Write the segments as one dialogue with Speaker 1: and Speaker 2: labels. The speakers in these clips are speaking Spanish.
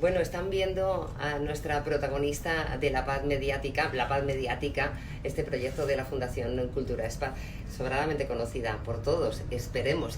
Speaker 1: Bueno, están viendo a nuestra protagonista de La Paz Mediática, este proyecto de la Fundación Cultura Spa, sobradamente conocida por todos.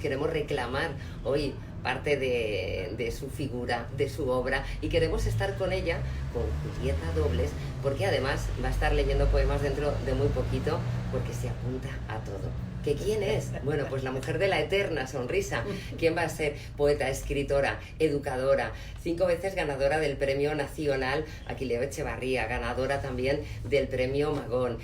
Speaker 1: Queremos reclamar hoy parte de su figura, de su obra, y queremos estar con ella, con Julieta Dobles, porque además va a estar leyendo poemas dentro de muy poquito, porque se apunta a todo. ¿Que quién es? Bueno, pues la mujer de la eterna sonrisa. ¿Quién va a ser? Poeta, escritora, educadora, 5 veces ganadora del Premio Nacional Aquileo Echevarría, ganadora también del Premio Magón,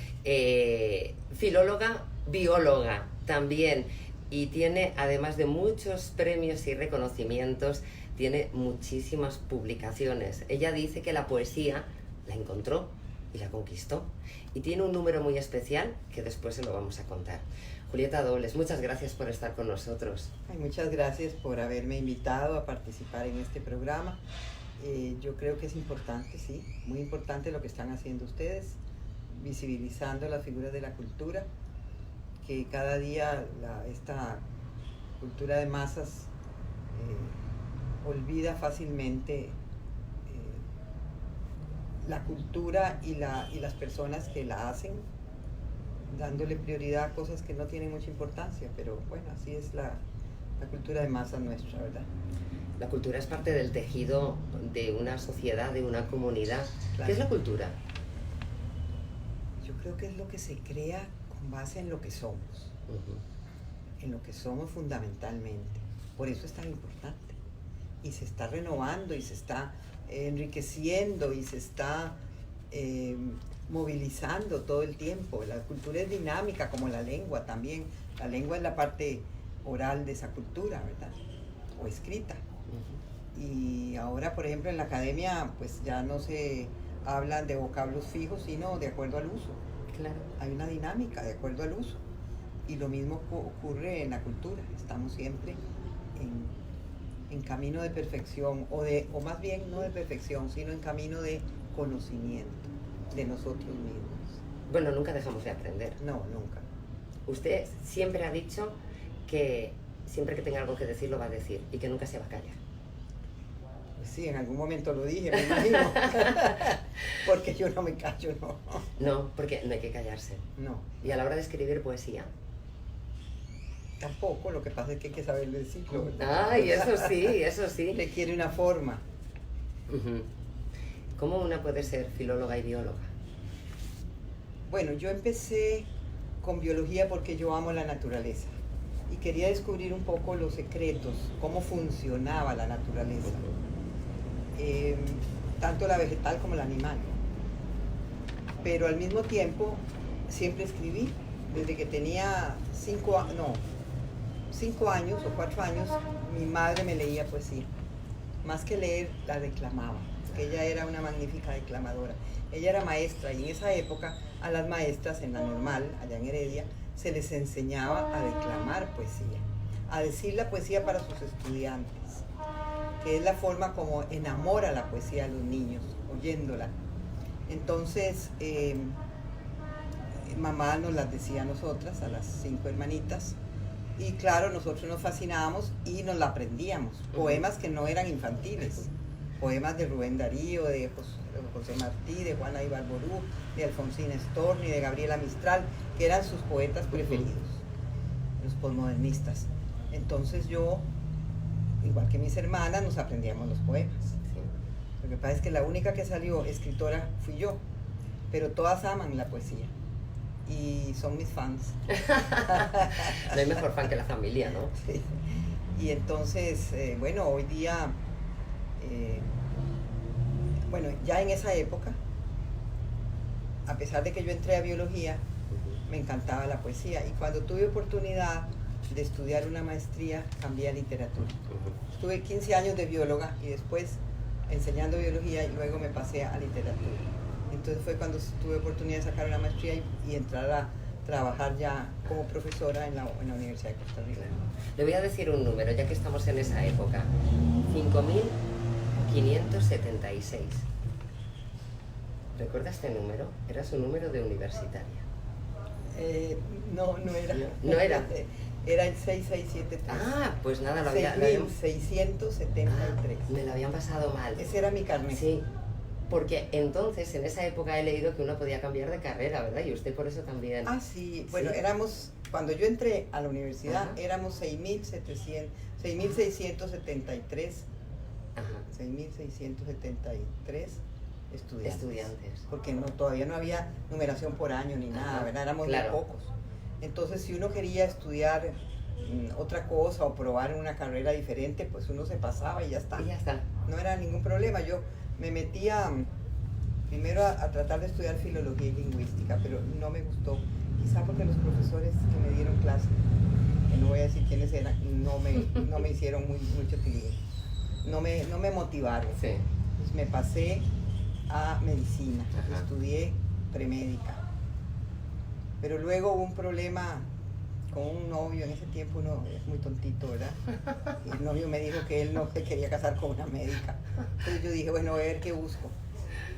Speaker 1: filóloga, bióloga también, y tiene, además de muchos premios y reconocimientos, tiene muchísimas publicaciones. Ella dice que la poesía la encontró y la conquistó, y tiene un número muy especial que después se lo vamos a contar. Julieta Dobles, muchas gracias por estar con nosotros.
Speaker 2: Ay, muchas gracias por haberme invitado a participar en este programa. Yo creo que es importante, sí, muy importante lo que están haciendo ustedes, visibilizando las figuras de la cultura, que cada día esta cultura de masas olvida fácilmente la cultura y las personas que la hacen, dándole prioridad a cosas que no tienen mucha importancia, pero bueno, así es la cultura de masa nuestra, ¿verdad?
Speaker 1: La cultura es parte del tejido de una sociedad, de una comunidad. Claro. ¿Qué es la cultura?
Speaker 2: Yo creo que es lo que se crea con base en lo que somos, en lo que somos fundamentalmente. Por eso es tan importante. Y se está renovando y se está enriqueciendo y se está movilizando todo el tiempo. La cultura es dinámica, como la lengua también. La lengua es la parte oral de esa cultura, ¿verdad? O escrita. Y ahora, por ejemplo, en la academia, pues ya no se hablan de vocablos fijos, sino de acuerdo al uso.
Speaker 1: Claro.
Speaker 2: Hay una dinámica de acuerdo al uso. Y lo mismo ocurre en la cultura. Estamos siempre en camino de perfección, o más bien no de perfección, sino en camino de conocimiento de nosotros mismos.
Speaker 1: Bueno, nunca dejamos de aprender.
Speaker 2: No, nunca.
Speaker 1: Usted siempre ha dicho que siempre que tenga algo que decir lo va a decir y que nunca se va a callar.
Speaker 2: Pues sí, en algún momento lo dije, me imagino. Porque yo no me callo, no.
Speaker 1: No, porque no hay que callarse.
Speaker 2: No.
Speaker 1: Y a la hora de escribir poesía.
Speaker 2: Tampoco, lo que pasa es que hay que saber decirlo, ¿verdad?
Speaker 1: Ay, eso sí.
Speaker 2: Requiere una forma.
Speaker 1: ¿Cómo una puede ser filóloga y bióloga?
Speaker 2: Bueno, yo empecé con biología porque yo amo la naturaleza y quería descubrir un poco los secretos, cómo funcionaba la naturaleza, tanto la vegetal como la animal. Pero al mismo tiempo siempre escribí. Desde que tenía 5 años o 4 años, mi madre me leía poesía. Más que leer, la declamaba, porque ella era una magnífica declamadora. Ella era maestra y en esa época a las maestras en la normal, allá en Heredia, se les enseñaba a declamar poesía, a decir la poesía para sus estudiantes, que es la forma como enamora la poesía a los niños, oyéndola. Entonces, mamá nos las decía a nosotras, a las 5 hermanitas, y claro, nosotros nos fascinábamos y nos la aprendíamos. Poemas que no eran infantiles, poemas de Rubén Darío, de José Martí, de Juana Ibarború, de Alfonsina Storni, de Gabriela Mistral, que eran sus poetas preferidos, los posmodernistas. Entonces yo, igual que mis hermanas, nos aprendíamos los poemas. Lo que pasa es que la única que salió escritora fui yo, pero todas aman la poesía y son mis fans.
Speaker 1: No hay mejor fan que la familia, ¿no?
Speaker 2: Sí. Y entonces, bueno, hoy día, bueno, ya en esa época, a pesar de que yo entré a biología, me encantaba la poesía, y cuando tuve oportunidad de estudiar una maestría, cambié a literatura. Estuve 15 años de bióloga y después enseñando biología, y luego me pasé a literatura. Entonces fue cuando tuve oportunidad de sacar una maestría y entrar a trabajar ya como profesora en la Universidad de Costa Rica.
Speaker 1: Le voy a decir un número, ya que estamos en esa época. 5.576. ¿Recuerda este número? Era su número de universitaria.
Speaker 2: No era.
Speaker 1: ¿No era?
Speaker 2: Era el 6673.
Speaker 1: Ah, pues nada, lo habían...
Speaker 2: 6673.
Speaker 1: Me lo habían pasado mal.
Speaker 2: Ese era mi carnet.
Speaker 1: Sí, porque entonces, en esa época he leído que uno podía cambiar de carrera, ¿verdad? Y usted por eso también.
Speaker 2: Ah, sí. Bueno,
Speaker 1: ¿Sí?
Speaker 2: éramos, cuando yo entré a la universidad,
Speaker 1: Ajá.
Speaker 2: éramos 6673.
Speaker 1: Ajá.
Speaker 2: 6673 estudiantes.
Speaker 1: Estudiantes.
Speaker 2: Porque todavía no había numeración por año ni nada,
Speaker 1: Ajá,
Speaker 2: ¿verdad? Éramos
Speaker 1: claro.
Speaker 2: muy pocos. Entonces, si uno quería estudiar otra cosa o probar una carrera diferente, pues uno se pasaba y ya está.
Speaker 1: Y ya está.
Speaker 2: No era ningún problema. Yo me metía primero a tratar de estudiar filología y lingüística, pero no me gustó. Quizá porque los profesores que me dieron clase, que no voy a decir quiénes eran, no me hicieron mucho tilín. No me motivaron.
Speaker 1: Sí.
Speaker 2: Pues me pasé a medicina.
Speaker 1: Ajá.
Speaker 2: Estudié premédica. Pero luego hubo un problema con un novio. En ese tiempo uno es muy tontito, ¿verdad? Y el novio me dijo que él no se quería casar con una médica. Entonces yo dije, bueno, voy a ver qué busco.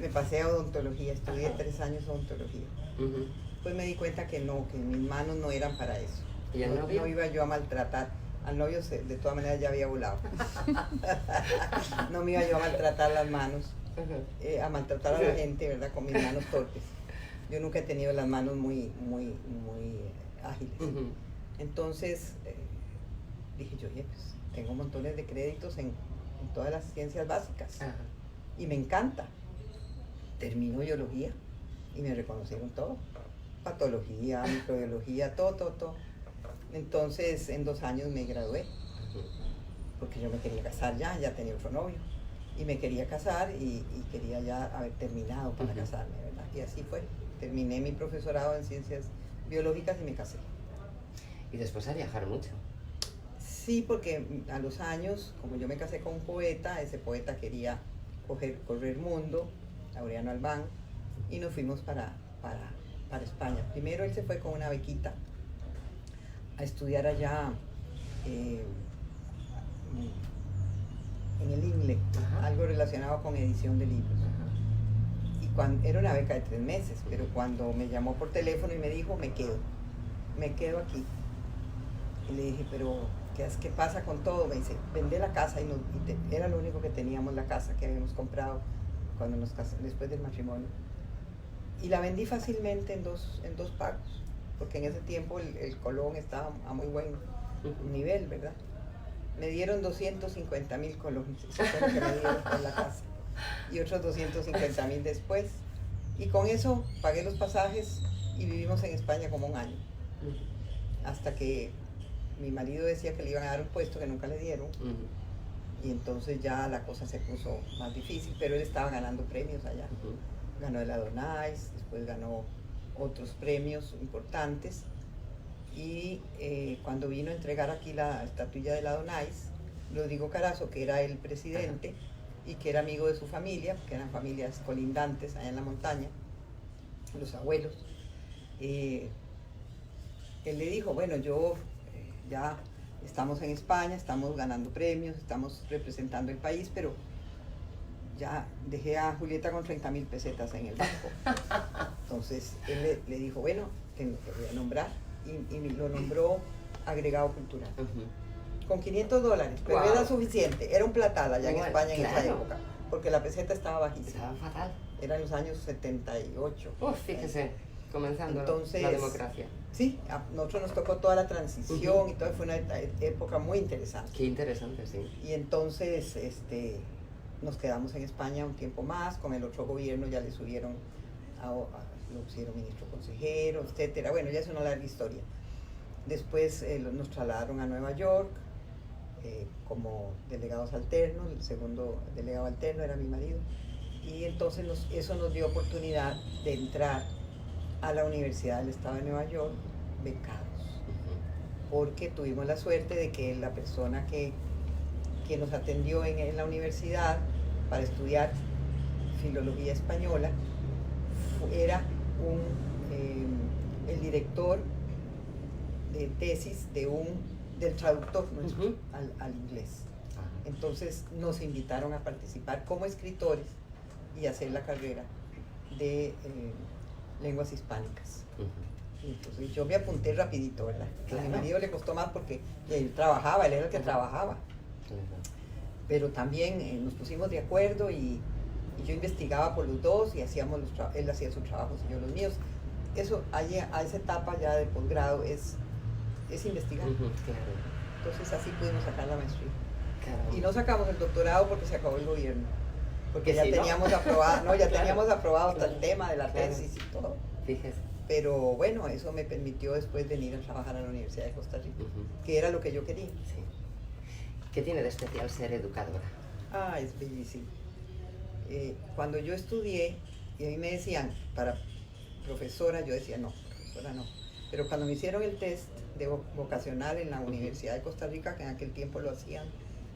Speaker 2: Me pasé a odontología, estudié 3 años odontología.
Speaker 1: Uh-huh.
Speaker 2: Pues me di cuenta que no, que mis manos no eran para eso.
Speaker 1: ¿Y el novio?
Speaker 2: No iba yo a maltratar. Al novio de todas maneras ya había volado. No me iba yo a maltratar las manos, a maltratar a la gente, ¿verdad? Con mis manos torpes. Yo nunca he tenido las manos muy ágiles.
Speaker 1: Uh-huh.
Speaker 2: Entonces dije yo, oye, pues tengo montones de créditos en todas las ciencias básicas.
Speaker 1: Ajá.
Speaker 2: Y me encanta. Termino biología y me reconocieron todo. Patología, microbiología, todo. Entonces en 2 años me gradué.
Speaker 1: Uh-huh.
Speaker 2: Porque yo me quería casar ya tenía otro novio. Y me quería casar y quería ya haber terminado para
Speaker 1: Uh-huh.
Speaker 2: casarme, ¿verdad? Y así fue. Terminé mi profesorado en ciencias biológicas y me casé.
Speaker 1: Y después a viajar mucho.
Speaker 2: Sí, porque a los años, como yo me casé con un poeta, ese poeta quería correr mundo, Laureano Albán, y nos fuimos para España. Primero él se fue con una bequita a estudiar allá en el INLE,
Speaker 1: Ajá.
Speaker 2: algo relacionado con edición de libros.
Speaker 1: Ajá.
Speaker 2: Y era una beca de 3 meses, pero cuando me llamó por teléfono y me dijo, me quedo aquí. Y le dije, pero ¿qué pasa con todo? Me dice, vende la casa, era lo único que teníamos, la casa que habíamos comprado cuando nos casamos, después del matrimonio. Y la vendí fácilmente en dos pagos, porque en ese tiempo el colón estaba a muy buen nivel, ¿verdad? Me dieron 250,000 colones, eso fue lo que me dieron por la casa, y otros 250,000 después. Y con eso pagué los pasajes y vivimos en España como 1 año, hasta que mi marido decía que le iban a dar un puesto que nunca le dieron.
Speaker 1: Uh-huh.
Speaker 2: Y entonces ya la cosa se puso más difícil, pero él estaba ganando premios allá.
Speaker 1: Uh-huh.
Speaker 2: Ganó el Adonais, después ganó otros premios importantes. Y cuando vino a entregar aquí la estatuilla del Adonais, Rodrigo Carazo, que era el presidente y que era amigo de su familia, porque eran familias colindantes allá en la montaña, los abuelos, él le dijo, bueno, yo ya estamos en España, estamos ganando premios, estamos representando el país, pero ya dejé a Julieta con 30,000 pesetas en el banco. Entonces él le dijo, bueno, te voy a nombrar, y lo nombró agregado cultural.
Speaker 1: Uh-huh.
Speaker 2: Con $500, pero
Speaker 1: Wow.
Speaker 2: Era suficiente, era un platal allá en
Speaker 1: Bueno,
Speaker 2: España en esa
Speaker 1: claro.
Speaker 2: época, porque la peseta estaba bajísima.
Speaker 1: Estaba fatal.
Speaker 2: Era en los años 78.
Speaker 1: Fíjese, comenzando
Speaker 2: Entonces,
Speaker 1: la democracia.
Speaker 2: Sí, a nosotros nos tocó toda la transición.
Speaker 1: Uh-huh.
Speaker 2: Y todo, fue una época muy interesante.
Speaker 1: Qué interesante, sí.
Speaker 2: Y entonces nos quedamos en España un tiempo más, con el otro gobierno ya le subieron, lo pusieron ministro consejero, etcétera. Bueno, ya es una larga historia. Después nos trasladaron a Nueva York como delegados alternos, el segundo delegado alterno era mi marido, y entonces eso nos dio oportunidad de entrar a la Universidad del Estado de Nueva York becados, porque tuvimos la suerte de que la persona que nos atendió en la universidad para estudiar filología española era el director de tesis del traductor nuestro,
Speaker 1: Uh-huh.
Speaker 2: al inglés. Entonces nos invitaron a participar como escritores y hacer la carrera de lenguas hispánicas.
Speaker 1: Uh-huh.
Speaker 2: Entonces yo me apunté rapidito, ¿verdad?
Speaker 1: Claro.
Speaker 2: A mi marido le costó más porque él trabajaba, él era el que trabajaba.
Speaker 1: Claro.
Speaker 2: Pero también nos pusimos de acuerdo y yo investigaba por los dos y hacíamos él hacía sus trabajos y yo los míos. Eso, a esa etapa ya de posgrado es investigar.
Speaker 1: Claro.
Speaker 2: Entonces así pudimos sacar la maestría.
Speaker 1: Claro.
Speaker 2: Y no sacamos el doctorado porque se acabó el gobierno. Porque ya
Speaker 1: sí,
Speaker 2: teníamos
Speaker 1: ¿no?
Speaker 2: aprobado, no, ya
Speaker 1: Claro.
Speaker 2: teníamos aprobado hasta
Speaker 1: Claro.
Speaker 2: el tema de la
Speaker 1: Claro.
Speaker 2: tesis y todo.
Speaker 1: Fíjese.
Speaker 2: Pero bueno, eso me permitió después venir a trabajar a la Universidad de Costa Rica, que era lo que yo quería.
Speaker 1: Sí. ¿Qué tiene de especial ser educadora?
Speaker 2: Ah, es bellísimo. Cuando yo estudié, y a mí me decían, para profesora, yo decía, no, profesora no. Pero cuando me hicieron el test de vocacional en la Universidad de Costa Rica, que en aquel tiempo lo hacían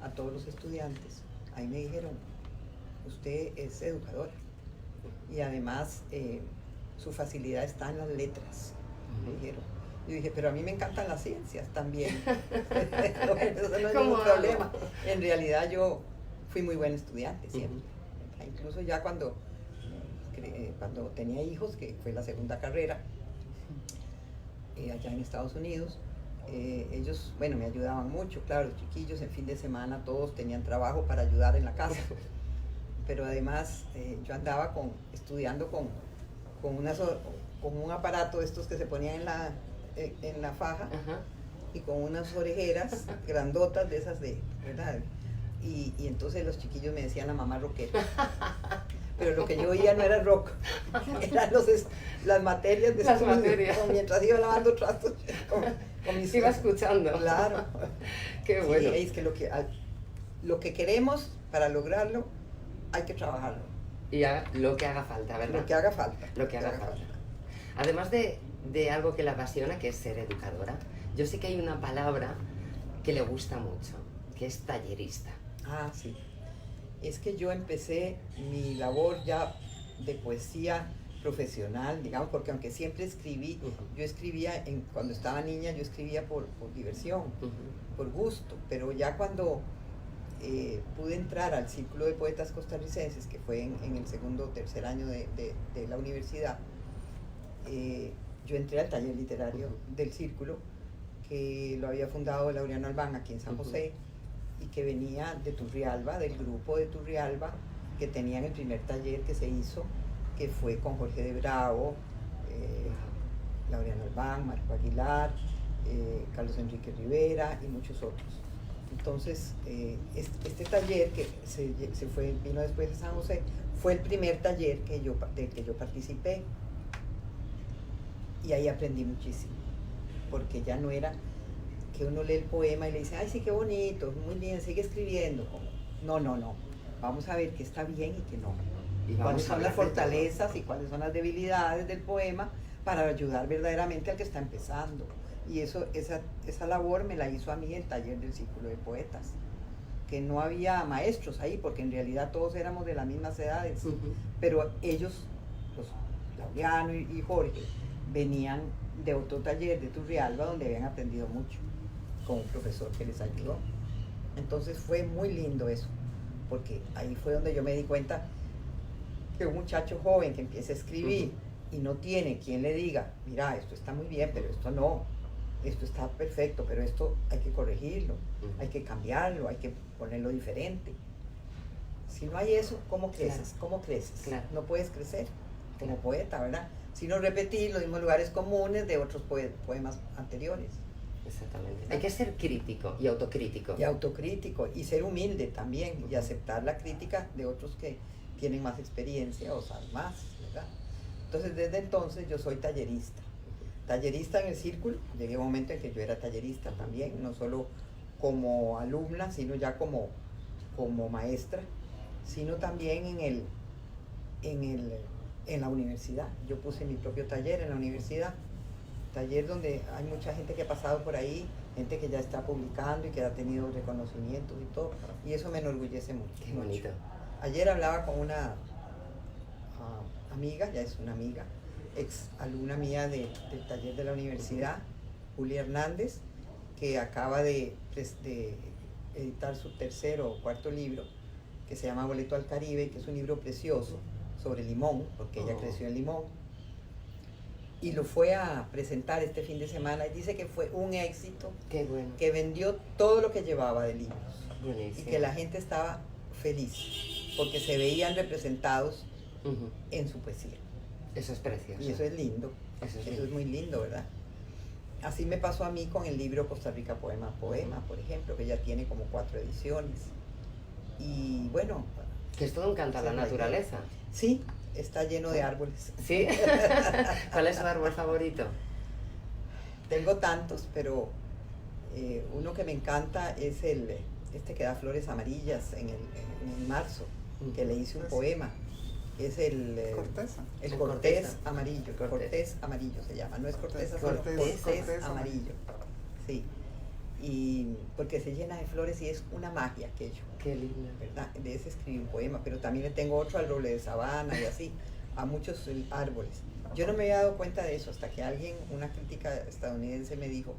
Speaker 2: a todos los estudiantes, ahí me dijeron, usted es educadora. Y además, su facilidad está en las letras, me dijeron. Yo dije, pero a mí me encantan las ciencias también. Eso no es ningún problema. En realidad yo fui muy buen estudiante siempre. Incluso ya cuando tenía hijos, que fue la segunda carrera, allá en Estados Unidos, ellos, bueno, me ayudaban mucho, claro, los chiquillos en fin de semana todos tenían trabajo para ayudar en la casa. Pero además yo andaba estudiando con un aparato de estos que se ponían en la faja. Y con unas orejeras grandotas de esas ¿verdad? Y entonces los chiquillos me decían la mamá rockera. Pero lo que yo oía no era rock, eran las materias de
Speaker 1: las
Speaker 2: estudio,
Speaker 1: materias.
Speaker 2: mientras iba lavando trastos con mis
Speaker 1: iba escuchando.
Speaker 2: Claro.
Speaker 1: Qué bueno.
Speaker 2: Sí, es que lo que queremos para lograrlo hay que trabajarlo.
Speaker 1: Y lo que haga falta, ¿verdad?
Speaker 2: Lo que haga falta.
Speaker 1: Lo que haga falta. Además de algo que la apasiona, que es ser educadora, yo sé que hay una palabra que le gusta mucho, que es tallerista.
Speaker 2: Ah, sí. Es que yo empecé mi labor ya de poesía profesional, digamos, porque aunque siempre escribí, yo escribía, cuando estaba niña, yo escribía por diversión, por gusto, pero ya cuando pude entrar al Círculo de Poetas Costarricenses, que fue en el segundo o tercer año de la universidad, yo entré al taller literario del Círculo, que lo había fundado Laureano Albán aquí en San José, y que venía de Turrialba, del grupo de Turrialba, que tenían el primer taller que se hizo, que fue con Jorge de Bravo, Laureano Albán, Marco Aguilar, Carlos Enrique Rivera y muchos otros. Entonces, este taller que vino después de San José, fue el primer taller del que yo participé. Y ahí aprendí muchísimo, porque ya no era que uno lee el poema y le dice, ay, sí, qué bonito, muy bien, sigue escribiendo. No, vamos a ver qué está bien y qué no. Y cuáles son las fortalezas y cuáles son las debilidades del poema para ayudar verdaderamente al que está empezando. Y esa labor me la hizo a mí el taller del Círculo de Poetas, que no había maestros ahí, porque en realidad todos éramos de las mismas edades, pero ellos, los Laureano y Jorge, venían de otro taller de Turrialba donde habían aprendido mucho con un profesor que les ayudó. Entonces fue muy lindo eso, porque ahí fue donde yo me di cuenta que un muchacho joven que empieza a escribir y no tiene quien le diga, mira, esto está muy bien, pero esto no, esto está perfecto, pero esto hay que corregirlo, hay que cambiarlo, hay que ponerlo diferente. Si no hay eso, ¿cómo creces?
Speaker 1: Claro.
Speaker 2: ¿Cómo creces?
Speaker 1: Claro.
Speaker 2: No puedes crecer como poeta, ¿verdad? Sino repetir los mismos lugares comunes de otros poemas anteriores.
Speaker 1: Exactamente. Hay que ser crítico y autocrítico.
Speaker 2: Y autocrítico, y ser humilde también, y aceptar la crítica de otros que tienen más experiencia o saben más, ¿verdad? Entonces, desde entonces yo soy tallerista. Tallerista en el Círculo, llegué a un momento en que yo era tallerista también, no solo como alumna, sino ya como maestra, sino también en la universidad. Yo puse mi propio taller en la universidad, taller donde hay mucha gente que ha pasado por ahí, gente que ya está publicando y que ha tenido reconocimientos y todo, y eso me enorgullece mucho.
Speaker 1: Qué bonito.
Speaker 2: Ayer hablaba con una amiga, ya es una amiga, ex alumna mía del taller de la universidad, Julia Hernández, que acaba de editar su tercer o cuarto libro, que se llama Boleto al Caribe, que es un libro precioso sobre Limón, porque ella creció en Limón. y lo fue a presentar este fin de semana y dice que fue un éxito,
Speaker 1: Qué bueno.
Speaker 2: que vendió todo lo que llevaba de libros y
Speaker 1: Buenísimo.
Speaker 2: que la gente estaba feliz porque se veían representados
Speaker 1: Ujú.
Speaker 2: en su poesía.
Speaker 1: Eso es precioso.
Speaker 2: Y eso es lindo,
Speaker 1: Eso es
Speaker 2: eso
Speaker 1: lindo.
Speaker 2: es muy lindo, ¿verdad? Así me pasó a mí con el libro Costa Rica Poema a Poema, por ejemplo, que ya tiene como 4 ediciones. Y bueno,
Speaker 1: Que es todo un canto a la
Speaker 2: esa es la
Speaker 1: naturaleza.
Speaker 2: sí, está lleno de árboles.
Speaker 1: ¿Sí? ¿Cuál es tu árbol favorito?
Speaker 2: Tengo tantos, pero uno que me encanta es este que da flores amarillas en marzo, que le hice un poema. Es el
Speaker 3: Corteza.
Speaker 2: el
Speaker 1: El
Speaker 2: cortés
Speaker 1: corteza.
Speaker 2: amarillo.
Speaker 1: Cortés.
Speaker 2: Cortés amarillo se llama. No es corteza, sino
Speaker 3: Cortés,
Speaker 2: cortés
Speaker 3: cortés
Speaker 2: amarillo. Sí. Y porque se llena de flores y es una magia aquello,
Speaker 1: Qué lindo.
Speaker 2: ¿verdad? De ese escribí un poema, pero también le tengo otro al roble de sabana y así, a muchos árboles. Yo no me había dado cuenta de eso hasta que alguien, una crítica estadounidense me dijo,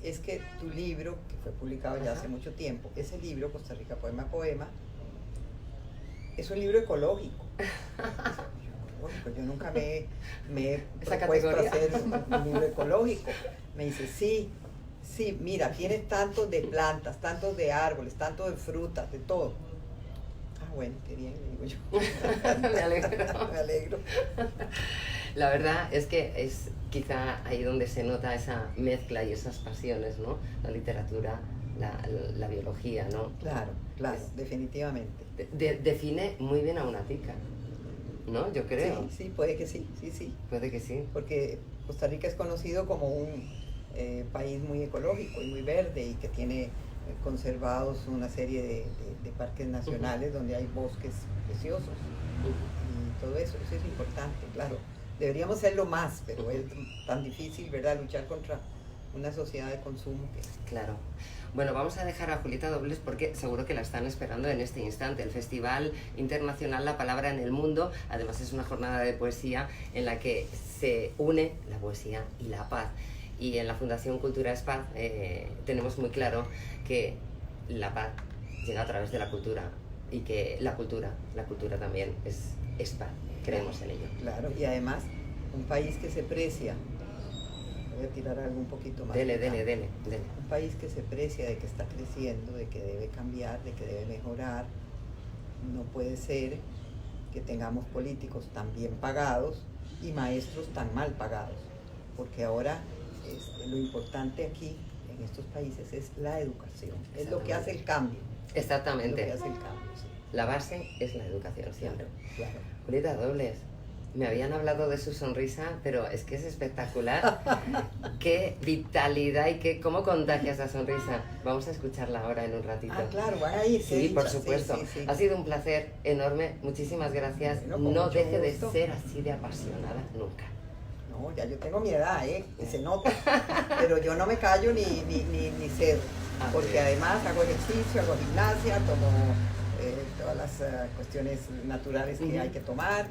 Speaker 2: es que tu libro, que fue publicado ya hace mucho tiempo, ese libro, Costa Rica Poema a Poema, es un libro ecológico. Pues yo nunca me he
Speaker 1: Esa
Speaker 2: propuesto
Speaker 1: categoría.
Speaker 2: hacer un libro ecológico. Me dice, sí, mira, tienes tantos de plantas, tantos de árboles, tantos de frutas, de todo. Ah, bueno, qué bien, digo yo.
Speaker 1: Me alegro.
Speaker 2: Me alegro.
Speaker 1: La verdad es que es quizá ahí donde se nota esa mezcla y esas pasiones, ¿no? La literatura, la biología, ¿no?
Speaker 2: Claro, definitivamente.
Speaker 1: Define muy bien a una tica, ¿no? Yo creo.
Speaker 2: Sí, puede que sí, sí.
Speaker 1: Puede que sí.
Speaker 2: Porque Costa Rica es conocido como un país muy ecológico y muy verde y que tiene conservados una serie de parques nacionales donde hay bosques preciosos y todo eso es importante, claro. Deberíamos hacerlo más, pero es tan difícil, ¿verdad? Luchar contra una sociedad de consumo que...
Speaker 1: Claro. Bueno, vamos a dejar a Julieta Dobles porque seguro que la están esperando en este instante. El Festival Internacional La Palabra en el Mundo, además es una jornada de poesía en la que se une la poesía y la paz. Y en la Fundación Cultura es Paz tenemos muy claro que la paz llega a través de la cultura y que la cultura también es paz. Creemos en ello.
Speaker 2: Claro, y además un país que se precia, voy a tirar algo un poquito más.
Speaker 1: Dele.
Speaker 2: Un país que se precia de que está creciendo, de que debe cambiar, de que debe mejorar. No puede ser que tengamos políticos tan bien pagados y maestros tan mal pagados, porque ahora lo importante aquí en estos países es la educación, es lo que hace el cambio.
Speaker 1: Exactamente.
Speaker 2: Es lo que hace el cambio, sí.
Speaker 1: La base es la educación siempre.
Speaker 2: Claro.
Speaker 1: Julieta Dobles, me habían hablado de su sonrisa, pero es que es espectacular. Qué vitalidad y cómo contagia esa sonrisa. Vamos a escucharla ahora en un ratito.
Speaker 2: Ah, claro, van a ir.
Speaker 1: Sí, por supuesto.
Speaker 2: Sí.
Speaker 1: Ha sido un placer enorme. Muchísimas gracias.
Speaker 2: Bueno, con
Speaker 1: no
Speaker 2: mucho
Speaker 1: deje de
Speaker 2: gusto.
Speaker 1: ser así de apasionada nunca.
Speaker 2: No, ya yo tengo mi edad, y se nota, pero yo no me callo ni cedo, porque
Speaker 1: bien.
Speaker 2: además hago ejercicio, hago gimnasia, tomo todas las cuestiones naturales que hay que tomar.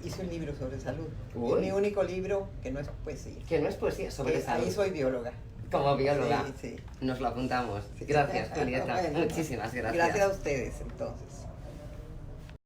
Speaker 2: Hice un libro sobre salud,
Speaker 1: Uy.
Speaker 2: es mi único libro que no es poesía.
Speaker 1: Que no es poesía sobre salud.
Speaker 2: Ahí soy bióloga.
Speaker 1: Como bióloga.
Speaker 2: Sí.
Speaker 1: Nos lo apuntamos.
Speaker 2: Sí.
Speaker 1: Gracias, Julieta.
Speaker 2: Bueno,
Speaker 1: Muchísimas gracias.
Speaker 2: Gracias a ustedes, entonces.